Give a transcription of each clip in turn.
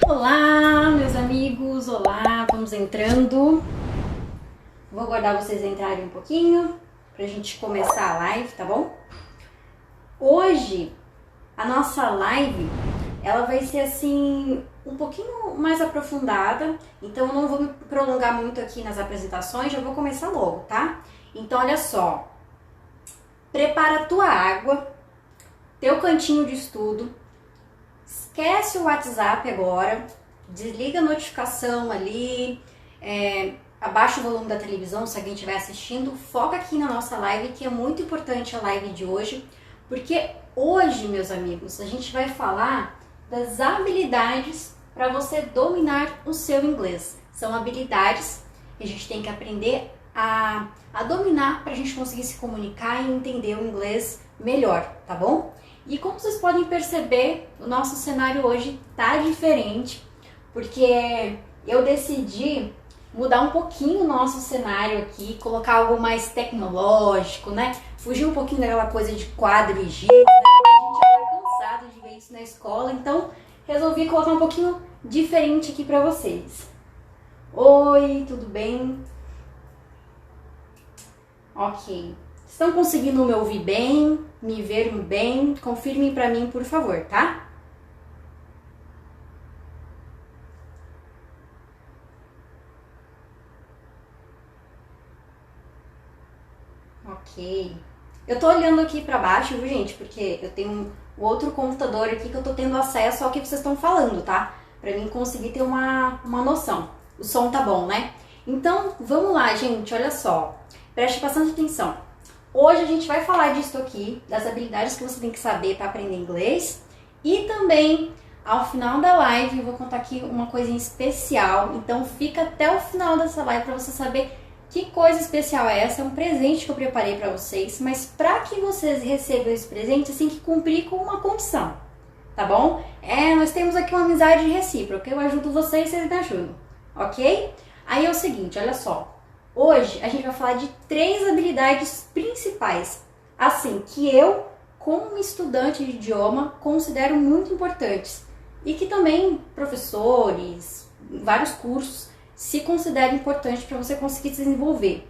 Olá, meus amigos, olá, vamos entrando. Vou aguardar vocês entrarem um pouquinho pra gente começar a live, tá bom? Hoje, a nossa live, ela vai ser assim, um pouquinho mais aprofundada, então eu não vou me prolongar muito aqui nas apresentações, já vou começar logo, tá? Então, olha só, prepara a tua água, teu cantinho de estudo, esquece o WhatsApp agora, desliga a notificação ali, abaixa o volume da televisão se alguém estiver assistindo, foca aqui na nossa live, que é muito importante a live de hoje, porque hoje, meus amigos, a gente vai falar das habilidades para você dominar o seu inglês. São habilidades que a gente tem que aprender a dominar para a gente conseguir se comunicar e entender o inglês melhor, tá bom? E como vocês podem perceber, o nosso cenário hoje tá diferente, porque eu decidi mudar um pouquinho o nosso cenário aqui, colocar algo mais tecnológico, né? Fugir um pouquinho daquela coisa de quadro e giz, né? A gente já tá cansado de ver isso na escola, então resolvi colocar um pouquinho diferente aqui pra vocês. Oi, tudo bem? Ok. Estão conseguindo me ouvir bem, me ver bem? Confirmem pra mim, por favor, tá? Ok. Eu tô olhando aqui pra baixo, viu, gente? Porque eu tenho um outro computador aqui que eu tô tendo acesso ao que vocês estão falando, tá? Pra mim conseguir ter uma noção. O som tá bom, né? Então, vamos lá, gente, olha só. Preste bastante atenção. Hoje a gente vai falar disso aqui, das habilidades que você tem que saber para aprender inglês. E também, ao final da live, eu vou contar aqui uma coisinha especial. Então fica até o final dessa live para você saber que coisa especial é essa. É um presente que eu preparei para vocês. Mas para que vocês recebam esse presente, você tem que cumprir com uma condição, tá bom? Nós temos aqui uma amizade recíproca. Eu ajudo vocês, vocês me ajudam, ok? Aí é o seguinte, olha só. Hoje a gente vai falar de 3 habilidades principais, assim, que eu, como estudante de idioma, considero muito importantes e que também professores, vários cursos, se consideram importantes para você conseguir se desenvolver.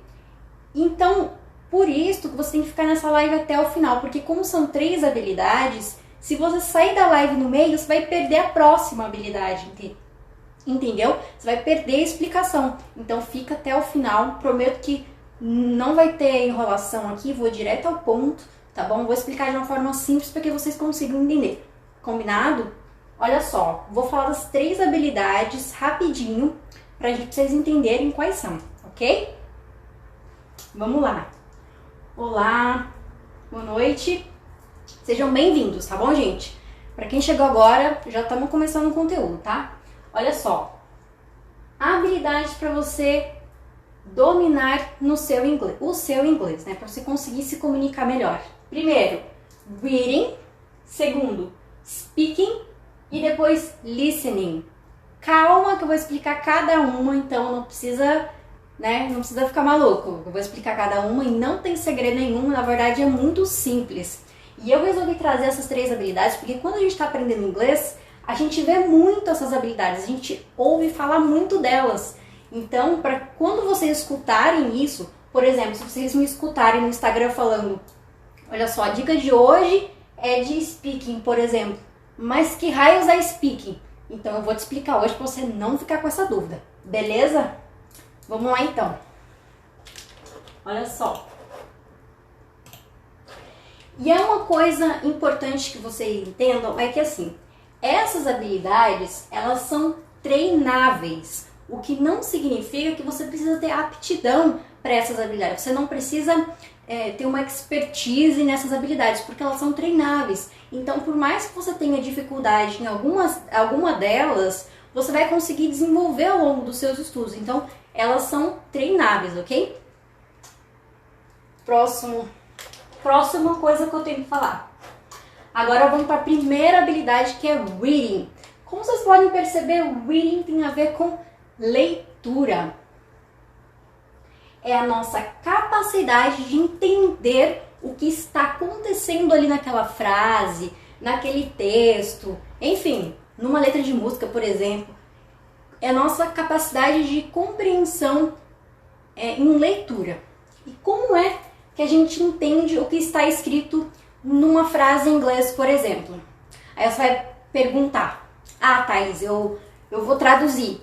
Então, por isso que você tem que ficar nessa live até o final, porque como são 3 habilidades, se você sair da live no meio, você vai perder a próxima habilidade, entendeu? Você vai perder a explicação. Então fica até o final. Prometo que não vai ter enrolação aqui. Vou direto ao ponto, tá bom? Vou explicar de uma forma simples para que vocês consigam entender. Combinado? Olha só, vou falar das 3 habilidades rapidinho para vocês entenderem quais são, ok? Vamos lá. Olá, boa noite. Sejam bem-vindos, tá bom, gente? Para quem chegou agora, já estamos começando o conteúdo, tá? Olha só, habilidades para você dominar o seu inglês, né? Para você conseguir se comunicar melhor. Primeiro, reading. Segundo, speaking. E depois, listening. Calma que eu vou explicar cada uma, então não precisa, né? Não precisa ficar maluco. Eu vou explicar cada uma e não tem segredo nenhum, na verdade é muito simples. E eu resolvi trazer essas 3 habilidades porque quando a gente está aprendendo inglês, a gente vê muito essas habilidades, a gente ouve falar muito delas. Então, para quando vocês escutarem isso, por exemplo, se vocês me escutarem no Instagram falando, olha só, a dica de hoje é de speaking, por exemplo. Mas que raios é speaking? Então, eu vou te explicar hoje para você não ficar com essa dúvida, beleza? Vamos lá, então. Olha só. E é uma coisa importante que vocês entendam, é que assim, essas habilidades, elas são treináveis, o que não significa que você precisa ter aptidão para essas habilidades. Você não precisa ter uma expertise nessas habilidades, porque elas são treináveis. Então, por mais que você tenha dificuldade em alguma delas, você vai conseguir desenvolver ao longo dos seus estudos. Então, elas são treináveis, ok? Próxima coisa que eu tenho que falar. Agora vamos para a primeira habilidade, que é reading. Como vocês podem perceber, reading tem a ver com leitura. É a nossa capacidade de entender o que está acontecendo ali naquela frase, naquele texto, enfim, numa letra de música, por exemplo, é a nossa capacidade de compreensão em leitura. E como é que a gente entende o que está escrito numa frase em inglês, por exemplo? Aí você vai perguntar, Thaís, eu vou traduzir.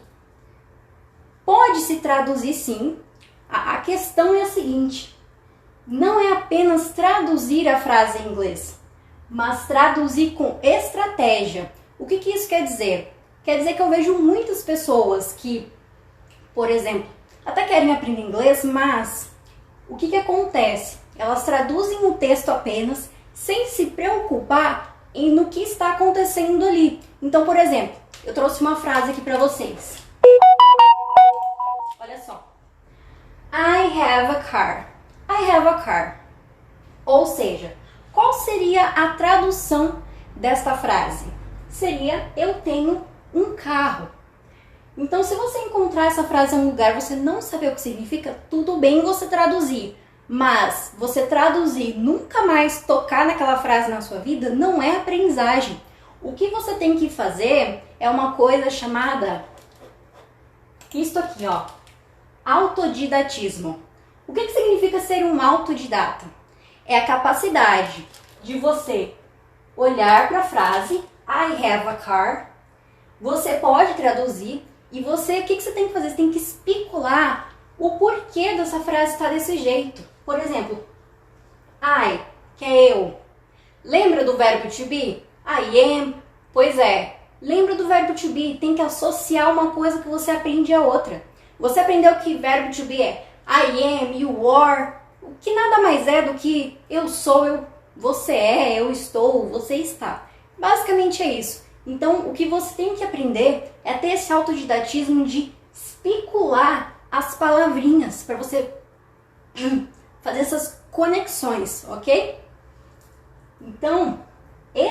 Pode-se traduzir sim. A questão é a seguinte, não é apenas traduzir a frase em inglês, mas traduzir com estratégia. O que isso quer dizer? Quer dizer que eu vejo muitas pessoas que, por exemplo, até querem aprender inglês, mas o que acontece? Elas traduzem o texto apenas sem se preocupar no que está acontecendo ali. Então, por exemplo, eu trouxe uma frase aqui para vocês. Olha só. I have a car. I have a car. Ou seja, qual seria a tradução desta frase? Seria eu tenho um carro. Então, se você encontrar essa frase em um lugar e você não saber o que significa, tudo bem você traduzir. Mas você traduzir, nunca mais tocar naquela frase na sua vida, não é aprendizagem. O que você tem que fazer é uma coisa chamada, isto aqui, ó, autodidatismo. O que significa ser um autodidata? É a capacidade de você olhar para a frase I have a car, você pode traduzir e você, o que você tem que fazer? Você tem que especular o porquê dessa frase estar desse jeito. Por exemplo, I, que é eu. Lembra do verbo to be? I am. Pois é. Lembra do verbo to be? Tem que associar uma coisa que você aprende a outra. Você aprendeu que verbo to be é I am, you are, o que nada mais é do que eu sou, você é, eu estou, você está. Basicamente é isso. Então, o que você tem que aprender é ter esse autodidatismo de especular as palavrinhas para você fazer essas conexões, ok? Então,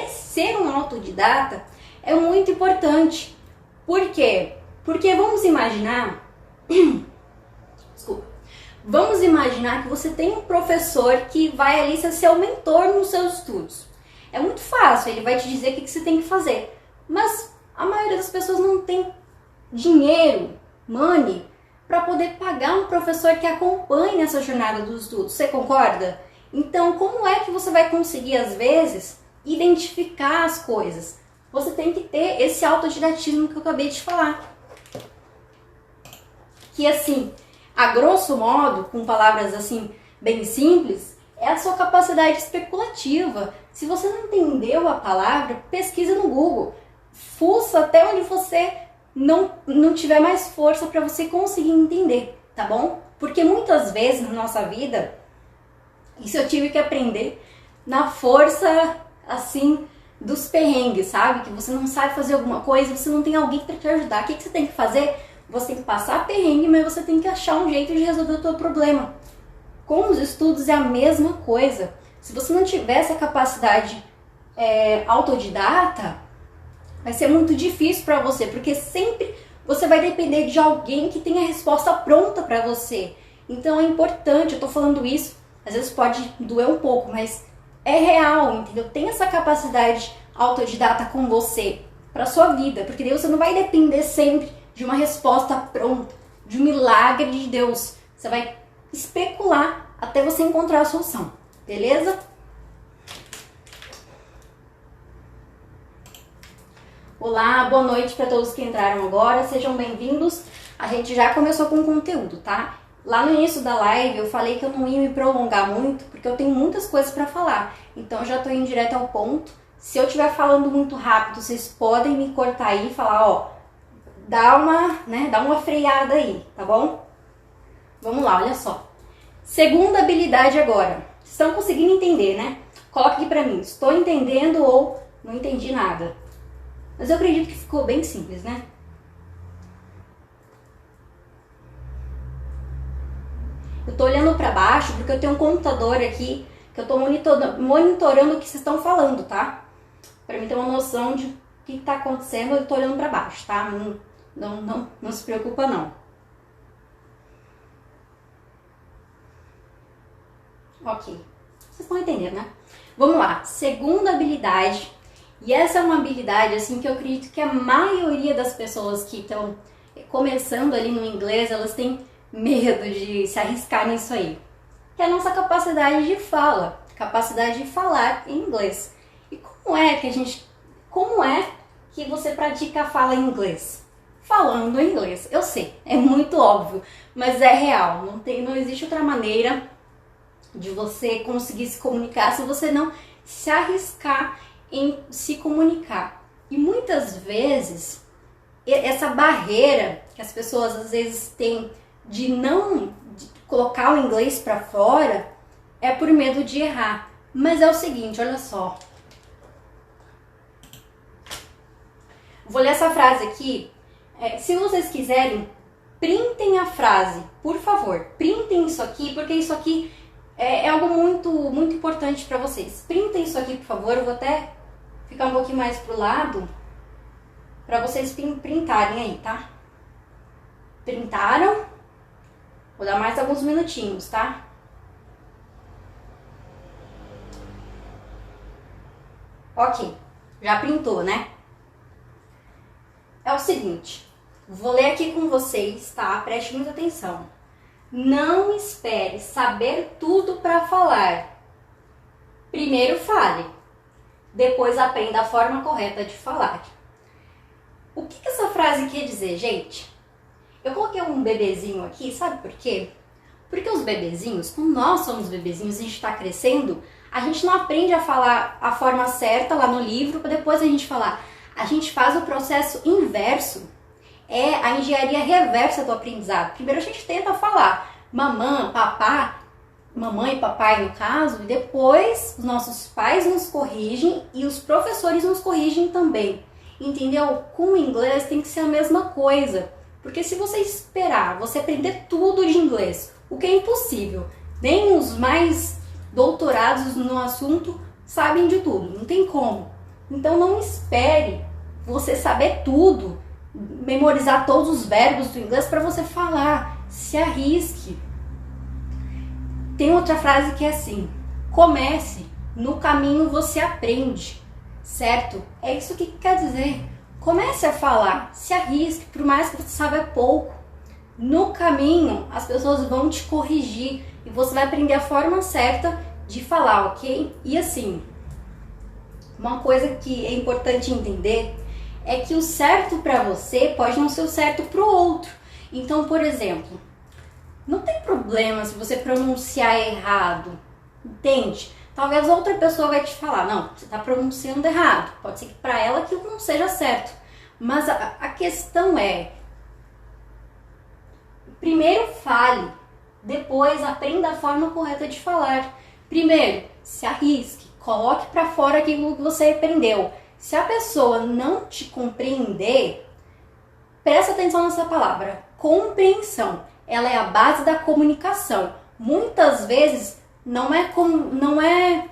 ser um autodidata é muito importante. Por quê? Porque vamos imaginar... Desculpa. Vamos imaginar que você tem um professor que vai ali ser seu mentor nos seus estudos. É muito fácil, ele vai te dizer o que você tem que fazer. Mas a maioria das pessoas não tem dinheiro, money, para poder pagar um professor que acompanhe nessa jornada dos estudos. Você concorda? Então, como é que você vai conseguir, às vezes, identificar as coisas? Você tem que ter esse autodidatismo que eu acabei de falar. Que, assim, a grosso modo, com palavras assim bem simples, é a sua capacidade especulativa. Se você não entendeu a palavra, pesquisa no Google. Fuça até onde você não tiver mais força para você conseguir entender, tá bom? Porque muitas vezes na nossa vida, isso eu tive que aprender na força, assim, dos perrengues, sabe? Que você não sabe fazer alguma coisa, você não tem alguém para te ajudar. O que você tem que fazer? Você tem que passar perrengue, mas você tem que achar um jeito de resolver o teu problema. Com os estudos é a mesma coisa. Se você não tiver essa capacidade autodidata, vai ser muito difícil para você, porque sempre você vai depender de alguém que tenha a resposta pronta para você. Então é importante, eu tô falando isso, às vezes pode doer um pouco, mas é real, entendeu? Tem essa capacidade autodidata com você, para sua vida, porque daí você não vai depender sempre de uma resposta pronta, de um milagre de Deus. Você vai especular até você encontrar a solução, beleza? Olá, boa noite para todos que entraram agora, sejam bem-vindos. A gente já começou com o conteúdo, tá? Lá no início da live eu falei que eu não ia me prolongar muito, porque eu tenho muitas coisas para falar. Então eu já tô indo direto ao ponto. Se eu estiver falando muito rápido, vocês podem me cortar aí e falar, ó, dá uma freada aí, tá bom? Vamos lá, olha só. Segunda habilidade agora. Estão conseguindo entender, né? Coloca aqui pra mim, estou entendendo ou não entendi nada. Mas eu acredito que ficou bem simples, né? Eu tô olhando pra baixo porque eu tenho um computador aqui que eu tô monitorando o que vocês estão falando, tá? Pra mim ter uma noção de o que tá acontecendo, eu tô olhando pra baixo, tá? Não se preocupa, não. Ok. Vocês estão entendendo, né? Vamos lá. Segunda habilidade E essa é uma habilidade, assim, que eu acredito que a maioria das pessoas que estão começando ali no inglês, elas têm medo de se arriscar nisso aí. Que é a nossa capacidade de fala, capacidade de falar em inglês. E como é que você pratica a fala em inglês? Falando em inglês. Eu sei, é muito óbvio, mas é real. Não existe outra maneira de você conseguir se comunicar se você não se arriscar em se comunicar. E muitas vezes essa barreira que as pessoas às vezes têm de não colocar o inglês para fora é por medo de errar. Mas é o seguinte, olha só. Vou ler essa frase aqui. Se vocês quiserem, printem a frase, por favor. Printem isso aqui, porque isso aqui é algo muito, muito importante para vocês. Printem isso aqui, por favor. Eu vou até ficar um pouquinho mais pro lado para vocês printarem aí, tá? Printaram? Vou dar mais alguns minutinhos, tá? Ok, já printou, né? É o seguinte, vou ler aqui com vocês, tá? Preste muita atenção. Não espere saber tudo para falar. Primeiro fale, depois aprenda a forma correta de falar. O que essa frase quer dizer, gente? Eu coloquei um bebezinho aqui, sabe por quê? Porque os bebezinhos, como nós somos bebezinhos, a gente está crescendo, a gente não aprende a falar a forma certa lá no livro para depois a gente falar. A gente faz o processo inverso, é a engenharia reversa do aprendizado. Primeiro a gente tenta falar mamãe, papá, mamãe e papai no caso, e depois os nossos pais nos corrigem e os professores nos corrigem também. Entendeu? Com o inglês tem que ser a mesma coisa. Porque se você esperar, você aprender tudo de inglês, o que é impossível, nem os mais doutorados no assunto sabem de tudo, não tem como. Então não espere você saber tudo, memorizar todos os verbos do inglês para você falar, se arrisque. Tem outra frase que é assim, comece, no caminho você aprende, certo? É isso que quer dizer. Comece a falar, se arrisque, por mais que você saiba pouco. No caminho, as pessoas vão te corrigir e você vai aprender a forma certa de falar, ok? E assim, uma coisa que é importante entender é que o certo para você pode não ser o certo para o outro. Então, por exemplo, não tem problema se você pronunciar errado, entende? Talvez outra pessoa vai te falar, não, você está pronunciando errado. Pode ser que para ela aquilo não seja certo. Mas a questão é, primeiro fale, depois aprenda a forma correta de falar. Primeiro, se arrisque, coloque para fora aquilo que você aprendeu. Se a pessoa não te compreender, presta atenção nessa palavra, compreensão. Ela é a base da comunicação. Muitas vezes não é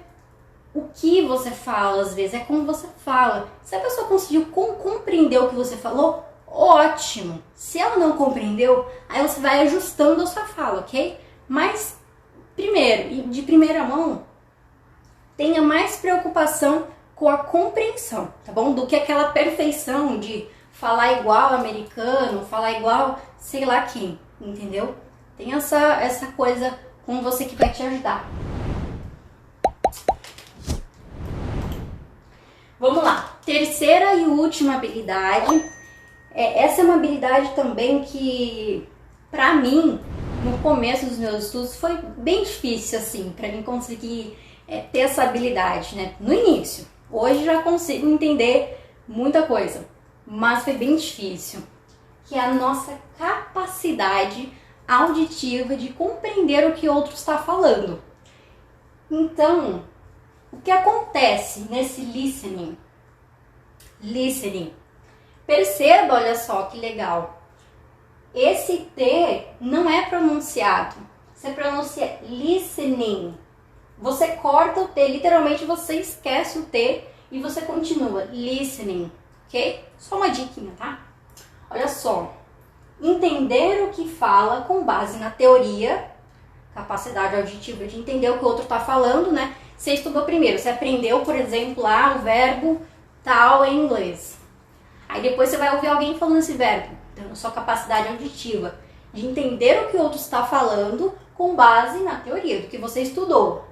o que você fala, às vezes é como você fala. Se a pessoa conseguiu compreender o que você falou, ótimo. Se ela não compreendeu, aí você vai ajustando a sua fala, ok? Mas, primeiro, e de primeira mão, tenha mais preocupação com a compreensão, tá bom? Do que aquela perfeição de falar igual americano, falar igual sei lá quem, entendeu? Tem essa coisa com você que vai te ajudar. Vamos lá. Terceira e última habilidade. Essa é uma habilidade também que, pra mim, no começo dos meus estudos, foi bem difícil, assim, pra mim conseguir ter essa habilidade, né? No início. Hoje já consigo entender muita coisa, mas foi bem difícil. Que é a nossa capacidade auditiva de compreender o que o outro está falando. Então, o que acontece nesse listening? Perceba, olha só que legal. Esse T não é pronunciado. Você pronuncia listening. Você corta o T, literalmente você esquece o T e você continua listening, ok? Só uma diquinha, tá? Olha só. Entender o que fala com base na teoria, capacidade auditiva de entender o que o outro está falando, né? Você estudou primeiro, você aprendeu, por exemplo, lá o verbo tal em inglês. Aí depois você vai ouvir alguém falando esse verbo. Então, a sua capacidade auditiva de entender o que o outro está falando com base na teoria, do que você estudou.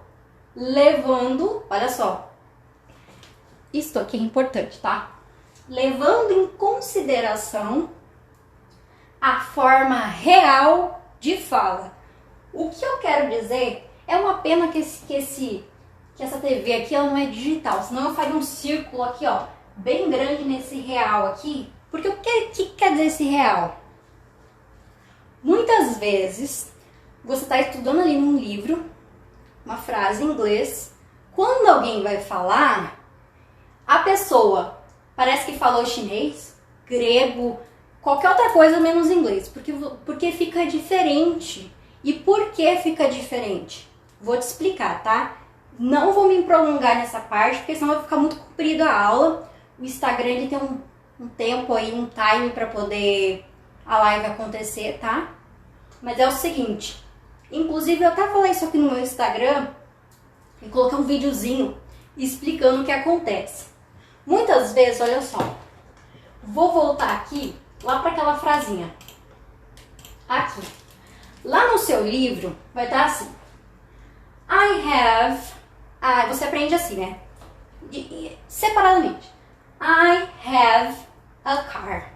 Levando, olha só, isso aqui é importante, tá? Levando em consideração a forma real de fala. O que eu quero dizer é uma pena que essa TV aqui ela não é digital, senão eu faria um círculo aqui, ó, bem grande nesse real aqui. Porque o que quer dizer esse real? Muitas vezes você está estudando ali num livro, uma frase em inglês, quando alguém vai falar, a pessoa parece que falou chinês, grego, qualquer outra coisa menos inglês, porque fica diferente. E por que fica diferente? Vou te explicar, tá? Não vou me prolongar nessa parte, porque senão vai ficar muito comprida a aula. O Instagram ele tem um tempo aí, um time para poder a live acontecer, tá? Mas é o seguinte, inclusive eu até falei isso aqui no meu Instagram e coloquei um videozinho explicando o que acontece. Muitas vezes, olha só, vou voltar aqui, lá para aquela frasinha. Aqui. Lá no seu livro vai estar assim. I have... você aprende assim, né? Separadamente. I have a car.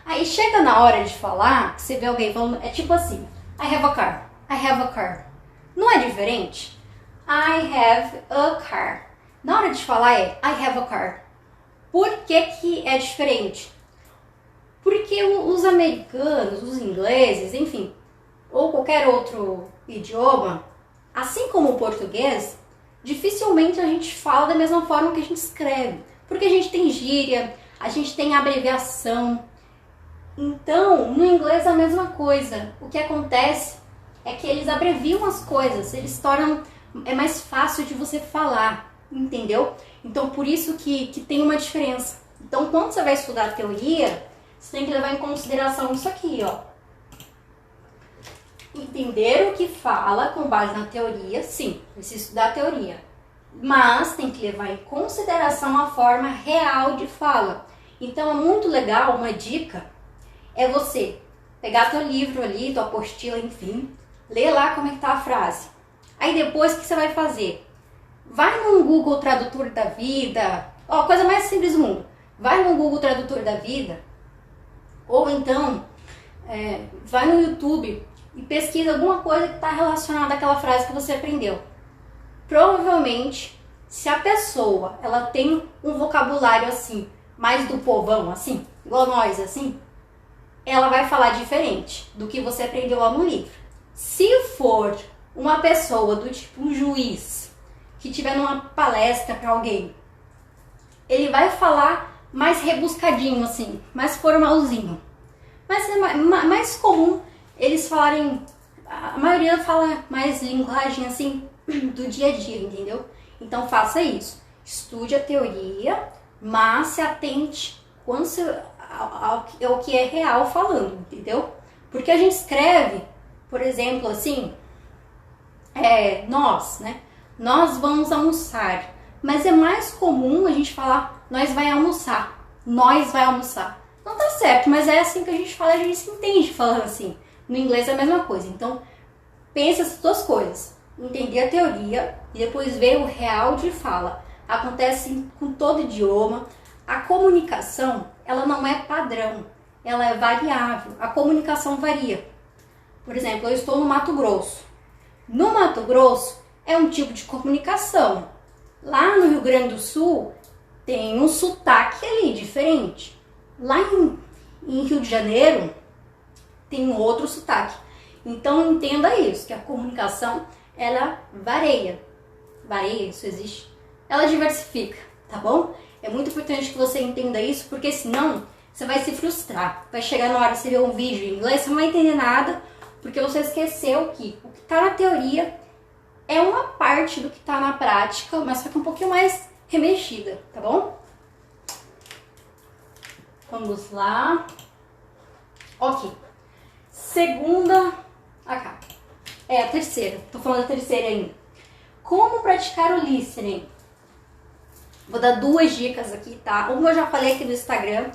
Aí chega na hora de falar, você vê alguém falando, é tipo assim, I have a car, I have a car. Não é diferente? I have a car. Na hora de falar é I have a car. Por que que é diferente? Porque os americanos, os ingleses, enfim, ou qualquer outro idioma, assim como o português, dificilmente a gente fala da mesma forma que a gente escreve. Porque a gente tem gíria, a gente tem abreviação. Então, no inglês é a mesma coisa. O que acontece é que eles abreviam as coisas, eles tornam... É mais fácil de você falar, entendeu? Então, por isso que tem uma diferença. Então, quando você vai estudar a teoria, você tem que levar em consideração isso aqui, ó. Entender o que fala com base na teoria, sim, precisa estudar a teoria. Mas tem que levar em consideração a forma real de fala. Então, é muito legal, uma dica, é você pegar teu livro ali, tua apostila, enfim, ler lá como é que tá a frase. Aí depois, o que você vai fazer? Vai no Google Tradutor da Vida, ó, coisa mais simples do mundo. Vai no Google Tradutor da Vida, ou então, vai no YouTube e pesquisa alguma coisa que está relacionada àquela frase que você aprendeu. Provavelmente, se a pessoa ela tem um vocabulário assim, mais do povão, assim, igual nós, assim, ela vai falar diferente do que você aprendeu lá no livro. Se for uma pessoa do tipo um juiz que estiver numa palestra para alguém, ele vai falar mais rebuscadinho, assim, mais formalzinho. Mas é mais comum eles falarem, a maioria fala mais linguagem assim do dia a dia, entendeu? Então faça isso, estude a teoria, mas se atente ao que é real falando, entendeu? Porque a gente escreve, por exemplo, assim, nós, né? Nós vamos almoçar, mas é mais comum a gente falar nós vai almoçar, nós vai almoçar. Não tá certo, mas é assim que a gente fala, a gente se entende falando assim. No inglês é a mesma coisa. Então, pensa essas duas coisas. Entender a teoria e depois ver o real de fala. Acontece com todo idioma. A comunicação, ela não é padrão. Ela é variável. A comunicação varia. Por exemplo, eu estou no Mato Grosso. No Mato Grosso é um tipo de comunicação. Lá no Rio Grande do Sul tem um sotaque ali diferente. Lá em Rio de Janeiro tem um outro sotaque. Então entenda isso, que a comunicação ela varia, isso existe, ela diversifica, tá bom? É muito importante que você entenda isso, porque senão você vai se frustrar. Vai chegar na hora de você ver um vídeo em inglês, você não vai entender nada, porque você esqueceu que o que está na teoria é uma parte do que está na prática, mas só que um pouquinho mais remexida, tá bom? Vamos lá. Ok. Segunda. Cá. A terceira. Tô falando da terceira ainda. Como praticar o listening? Vou dar duas dicas aqui, tá? Uma eu já falei aqui no Instagram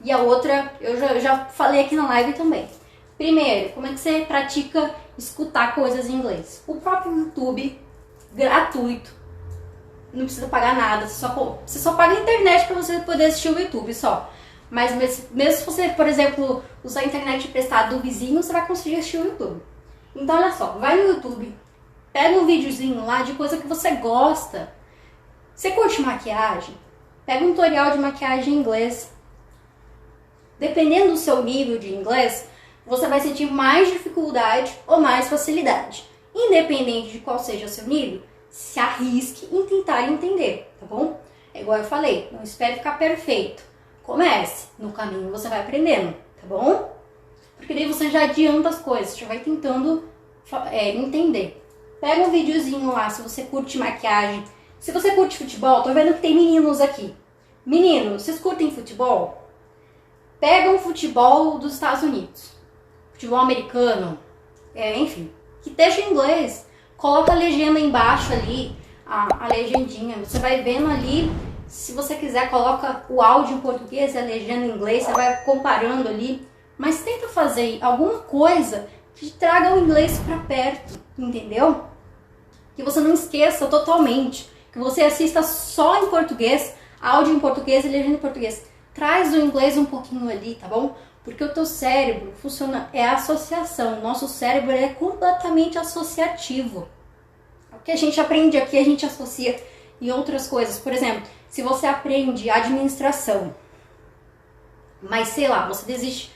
e a outra eu já falei aqui na live também. Primeiro, como é que você pratica escutar coisas em inglês? O próprio YouTube, gratuito, não precisa pagar nada, você só paga a internet para você poder assistir o YouTube só. Mas mesmo se você, por exemplo, usar a internet emprestada do vizinho, você vai conseguir assistir o YouTube. Então olha só, vai no YouTube, pega um videozinho lá de coisa que você gosta. Você curte maquiagem? Pega um tutorial de maquiagem em inglês. Dependendo do seu nível de inglês, você vai sentir mais dificuldade ou mais facilidade. Independente de qual seja o seu nível, se arrisque em tentar entender, tá bom? É igual eu falei, não espere ficar perfeito. Comece, no caminho você vai aprendendo, tá bom? Porque daí você já adianta as coisas, já vai tentando entender. Pega um videozinho lá, se você curte maquiagem. Se você curte futebol, tô vendo que tem meninos aqui. Meninos, vocês curtem futebol? Pega um futebol dos Estados Unidos. Futebol americano. Enfim, que esteja em inglês. Coloca a legenda embaixo ali, a legendinha. Você vai vendo ali. Se você quiser, coloca o áudio em português e a legenda em inglês. Você vai comparando ali. Mas tenta fazer alguma coisa que traga o inglês pra perto, entendeu? Que você não esqueça totalmente. Que você assista só em português, áudio em português e legenda em português. Traz o inglês um pouquinho ali, tá bom? Porque o teu cérebro funciona, é associação. O nosso cérebro é completamente associativo. O que a gente aprende aqui, a gente associa em outras coisas. Por exemplo, se você aprende administração, mas sei lá, você desiste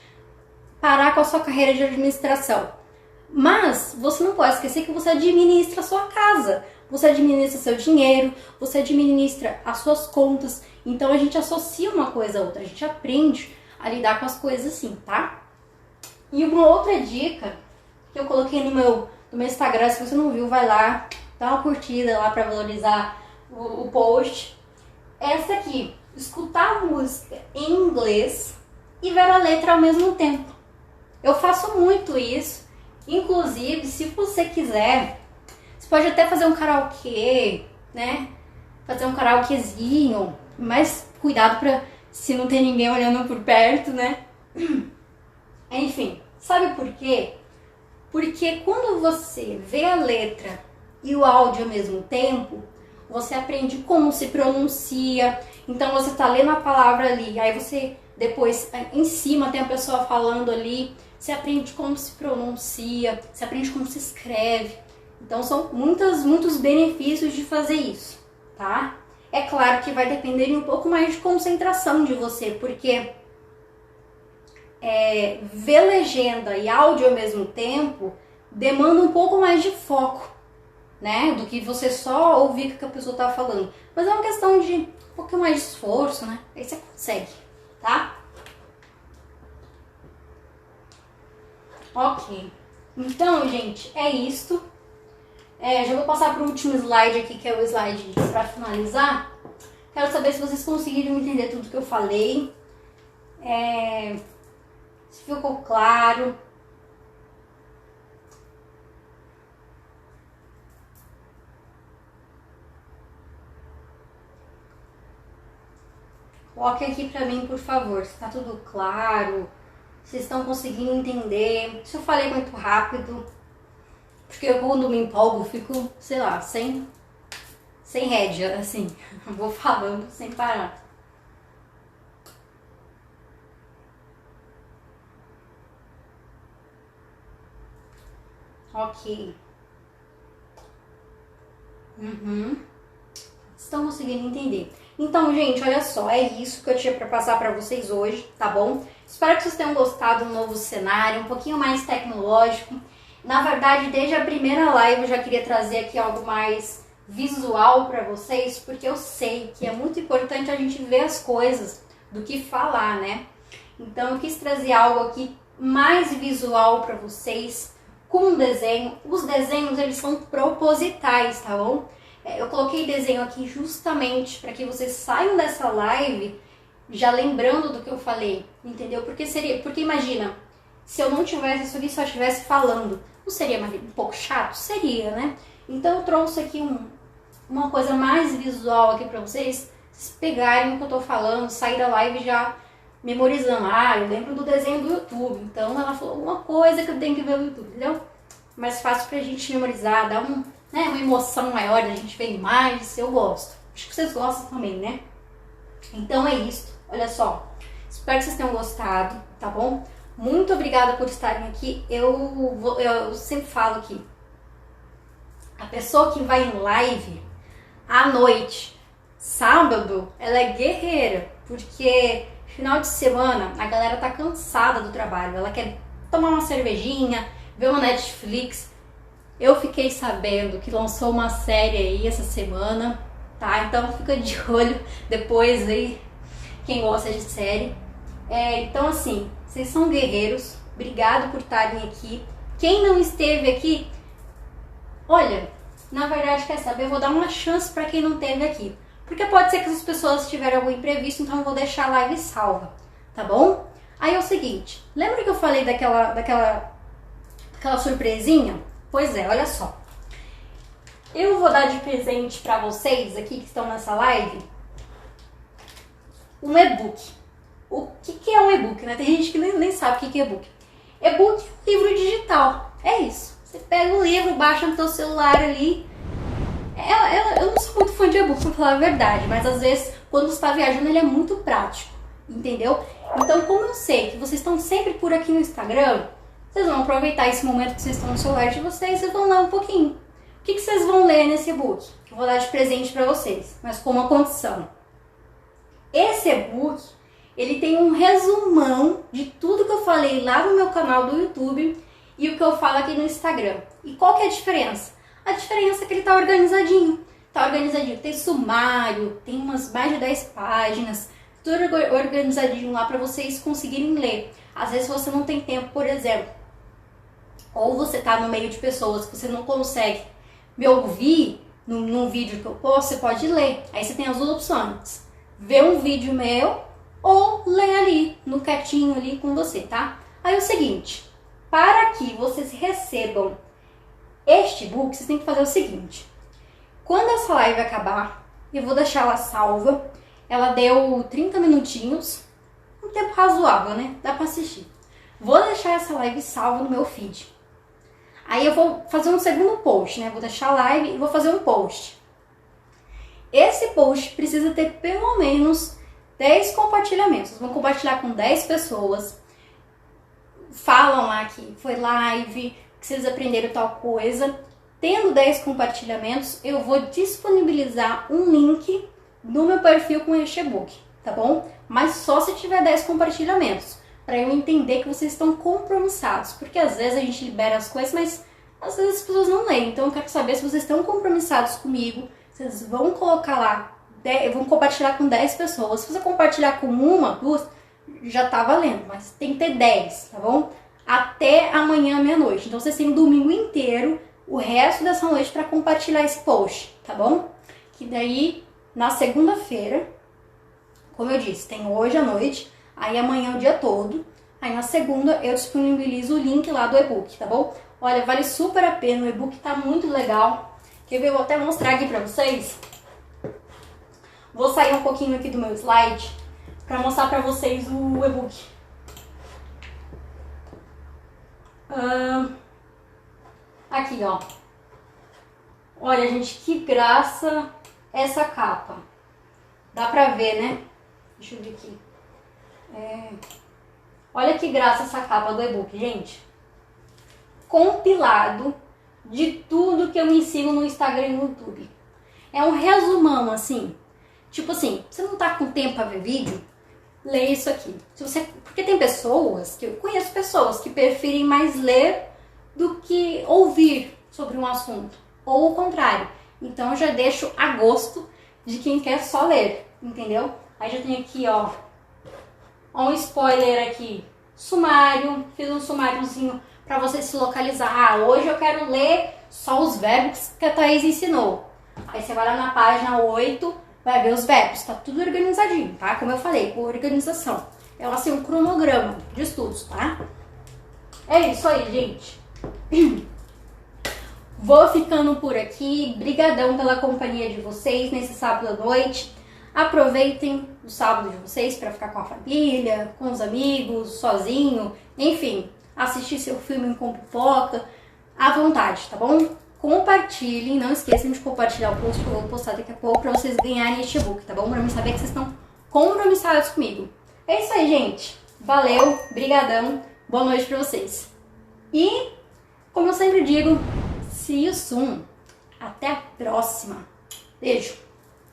parar com a sua carreira de administração. Mas você não pode esquecer que você administra a sua casa. Você administra seu dinheiro, você administra as suas contas. Então a gente associa uma coisa a outra, a gente aprende a lidar com as coisas assim, tá? E uma outra dica que eu coloquei no meu Instagram, se você não viu, vai lá, dá uma curtida lá pra valorizar o post. Essa aqui, escutar a música em inglês e ver a letra ao mesmo tempo. Eu faço muito isso. Inclusive, se você quiser, você pode até fazer um karaokê, né? Fazer um karaokezinho, mas cuidado pra se não tem ninguém olhando por perto, né? Enfim, sabe por quê? Porque quando você vê a letra e o áudio ao mesmo tempo, você aprende como se pronuncia. Então você tá lendo a palavra ali, aí você depois em cima tem a pessoa falando ali. Você aprende como se pronuncia, você aprende como se escreve. Então são muitos benefícios de fazer isso, tá? É claro que vai depender um pouco mais de concentração de você, porque ver legenda e áudio ao mesmo tempo demanda um pouco mais de foco, né? Do que você só ouvir o que a pessoa tá falando. Mas é uma questão de um pouquinho mais de esforço, né? Aí você consegue, tá? Ok, então, gente, é isto. Já vou passar para o último slide aqui, que é o slide para finalizar. Quero saber se vocês conseguiram entender tudo que eu falei. Se ficou claro. Coloque aqui para mim, por favor, se está tudo claro. Vocês estão conseguindo entender? Se eu falei muito rápido, porque eu, quando me empolgo, fico, sei lá, sem rédea, assim. Vou falando sem parar. Ok. Estão conseguindo entender? Então, gente, olha só, é isso que eu tinha para passar para vocês hoje, tá bom? Espero que vocês tenham gostado do novo cenário, um pouquinho mais tecnológico. Na verdade, desde a primeira live eu já queria trazer aqui algo mais visual para vocês, porque eu sei que é muito importante a gente ver as coisas do que falar, né? Então, eu quis trazer algo aqui mais visual para vocês, com um desenho. Os desenhos, eles são propositais, tá bom? Eu coloquei desenho aqui justamente para que vocês saiam dessa live já lembrando do que eu falei, entendeu? Porque imagina, se eu não tivesse isso aqui, só estivesse falando, não seria um pouco chato? Seria, né? Então eu trouxe aqui uma coisa mais visual aqui para vocês vocês pegarem o que eu tô falando, sair da live já memorizando. Ah, eu lembro do desenho do YouTube, então ela falou alguma coisa que eu tenho que ver no YouTube, entendeu? Mais fácil pra gente memorizar, dar uma emoção maior, a gente ver imagens, eu gosto. Acho que vocês gostam também, né? Então é isso, olha só. Espero que vocês tenham gostado, tá bom? Muito obrigada por estarem aqui. Eu sempre falo que a pessoa que vai em live à noite, sábado, ela é guerreira, porque final de semana a galera tá cansada do trabalho, ela quer tomar uma cervejinha, ver uma Netflix. Eu fiquei sabendo que lançou uma série aí essa semana, tá? Então fica de olho depois aí, quem gosta de série. Então assim, vocês são guerreiros, obrigado por estarem aqui. Quem não esteve aqui, olha, na verdade, quer saber, eu vou dar uma chance para quem não esteve aqui. Porque pode ser que as pessoas tiveram algum imprevisto, então eu vou deixar a live salva, tá bom? Aí é o seguinte, lembra que eu falei daquela surpresinha? Pois é, olha só. Eu vou dar de presente para vocês aqui que estão nessa live um e-book. O que é um e-book, né? Tem gente que nem sabe o que é e-book. E-book é livro digital, é isso. Você pega o livro, baixa no seu celular ali. Eu não sou muito fã de e-book, pra falar a verdade, mas às vezes, quando você está viajando, ele é muito prático, entendeu? Então, como eu sei que vocês estão sempre por aqui no Instagram, vocês vão aproveitar esse momento que vocês estão no celular de vocês e vão ler um pouquinho. O que vocês vão ler nesse e-book? Eu vou dar de presente para vocês, mas com uma condição. Esse e-book, ele tem um resumão de tudo que eu falei lá no meu canal do YouTube e o que eu falo aqui no Instagram. E qual que é a diferença? A diferença é que ele tá organizadinho. Tem sumário, tem umas mais de 10 páginas, tudo organizadinho lá para vocês conseguirem ler. Às vezes você não tem tempo, por exemplo, ou você tá no meio de pessoas que você não consegue me ouvir num vídeo que eu posto, você pode ler. Aí você tem as duas opções. Ver um vídeo meu ou ler ali, no quietinho ali com você, tá? Aí é o seguinte, para que vocês recebam este e-book, vocês têm que fazer o seguinte. Quando essa live acabar, eu vou deixar ela salva. Ela deu 30 minutinhos, um tempo razoável, né? Dá pra assistir. Vou deixar essa live salva no meu feed. Aí eu vou fazer um segundo post, né? Vou deixar a live e vou fazer um post. Esse post precisa ter pelo menos 10 compartilhamentos. Vocês vão compartilhar com 10 pessoas. Falam lá que foi live, que vocês aprenderam tal coisa. Tendo 10 compartilhamentos, eu vou disponibilizar um link no meu perfil com este e-book, tá bom? Mas só se tiver 10 compartilhamentos, para eu entender que vocês estão compromissados. Porque às vezes a gente libera as coisas, mas às vezes as pessoas não leem. Então eu quero saber se vocês estão compromissados comigo. Vocês vão colocar lá, vão compartilhar com 10 pessoas. Se você compartilhar com uma, duas, já tá valendo, mas tem que ter 10, tá bom? Até amanhã, meia-noite. Então vocês têm o domingo inteiro, o resto dessa noite para compartilhar esse post, tá bom? Que daí, na segunda-feira, como eu disse, tem hoje à noite, aí amanhã o dia todo. Aí na segunda eu disponibilizo o link lá do e-book, tá bom? Olha, vale super a pena, o e-book tá muito legal. Quer ver? Eu vou até mostrar aqui pra vocês. Vou sair um pouquinho aqui do meu slide pra mostrar pra vocês o e-book. Aqui, ó. Olha, gente, que graça essa capa. Dá pra ver, né? Deixa eu ver aqui. Olha que graça essa capa do e-book, gente. Compilado de tudo que eu ensino no Instagram e no YouTube. É um resumão, assim. Tipo assim, você não tá com tempo pra ver vídeo? Lê isso aqui. Porque tem pessoas, que eu conheço pessoas que preferem mais ler do que ouvir sobre um assunto. Ou o contrário. Então eu já deixo a gosto de quem quer só ler, entendeu? Aí já tem aqui, ó um spoiler aqui. Sumário. Fiz um sumáriozinho para você se localizar. Ah, hoje eu quero ler só os verbos que a Thaís ensinou. Aí você vai lá na página 8, vai ver os verbos. Tá tudo organizadinho, tá? Como eu falei, por organização. É assim um cronograma de estudos, tá? É isso aí, gente. Vou ficando por aqui. Brigadão pela companhia de vocês nesse sábado à noite. Aproveitem o sábado de vocês para ficar com a família, com os amigos, sozinho, enfim, assistir seu filme com pipoca, à vontade, tá bom? Compartilhem, não esqueçam de compartilhar o post que eu vou postar daqui a pouco para vocês ganharem este e-book, tá bom? Para mim saber que vocês estão compromissados comigo. É isso aí, gente. Valeu, brigadão, boa noite para vocês. E, como eu sempre digo, see you soon. Até a próxima. Beijo.